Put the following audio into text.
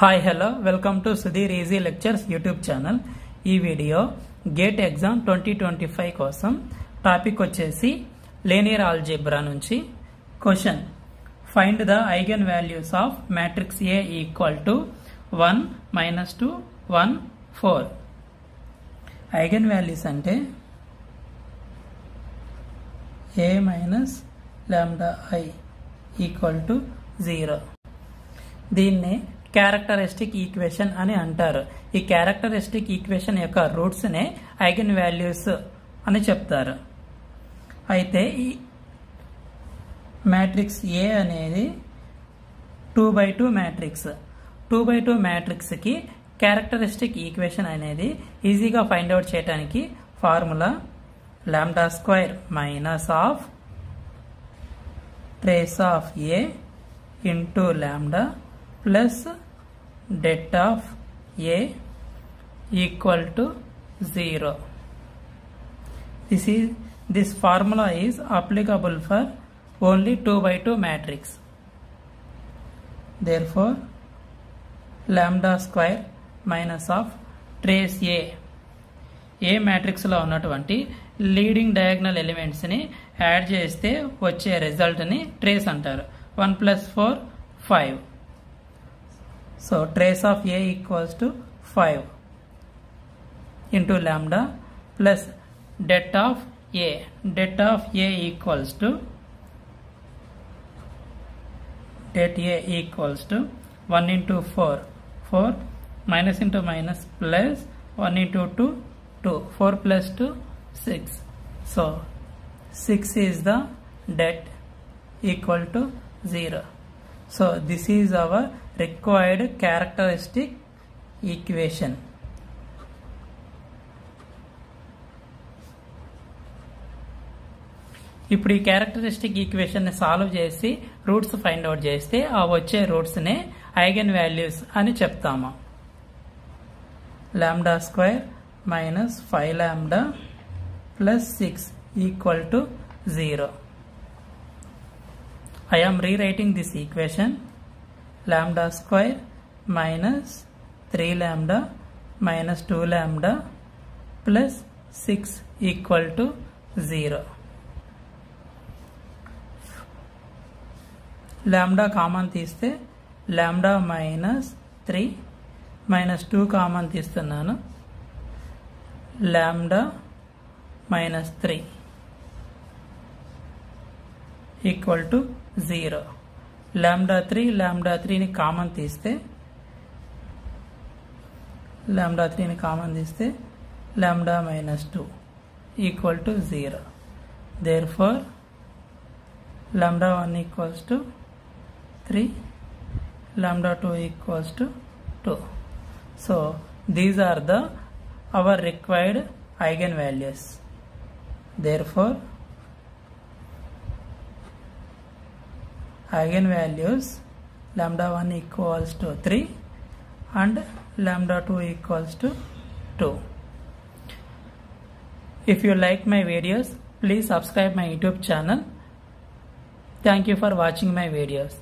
Hi hello welcome to Sudheer easy lectures YouTube channel. ఈ video gate exam 2025 కోసం topic వచ్చేసి linear algebra నుంచి question find the eigen values of matrix A equal to 1 -2 1 4. Eigen values అంటే a minus lambda i equal to 0. దీన్ని characteristic equation అని అంటారు. ఈ characteristic equation యొక్క రూట్స్ నే ఐగెన్ వాల్యూస్ అని చెప్తారు. అయితే ఈ మ్యాట్రిక్స్ ఏ అనేది 2x2 మ్యాట్రిక్స్. 2x2 మ్యాట్రిక్స్ కి క్యారెక్టరిస్టిక్ ఈక్వేషన్ అనేది ఈజీగా ఫైండ్ అవుట్ చేయడానికి formula lambda square minus of trace of A into lambda plus det of a equal to 0. This formula is applicable for only 2x2 matrix. Therefore, lambda square minus of trace a matrix లో ఉన్నటువంటి leading diagonal elements ని add చేస్తే వచ్చే result ని trace అంటారు. 1 + 4 5. So trace of a equals to 5 into lambda plus det of a. Det of a equals to det a equals to 1 into 4. 4 minus into minus plus 1 into 2 2. 4 plus 2 6. So 6 is the det equal to 0. So this is our required characteristic equation. ఇప్పుడు ఈ characteristic equation ని solve చేసి roots find out చేస్తే ఆ వచ్చే roots నే eigen values అని చెప్తాము. Lambda square minus 5 lambda plus 6 equal to 0. I am rewriting this equation. Lambda square minus 3 lambda minus 2 lambda plus 6 equal to 0. Lambda common తీస్తే lambda minus 3 minus 2 common తీస్తున్నాను. Lambda minus 3 equal to 0. lambda 3 ని common తీస్తే lambda minus 2 equal to 0. Therefore lambda 1 equals to 3, lambda 2 equals to 2. So these are our required eigenvalues. Therefore eigenvalues lambda 1 equals to 3 and lambda 2 equals to 2. If you like my videos, please subscribe my YouTube channel. Thank you for watching my videos.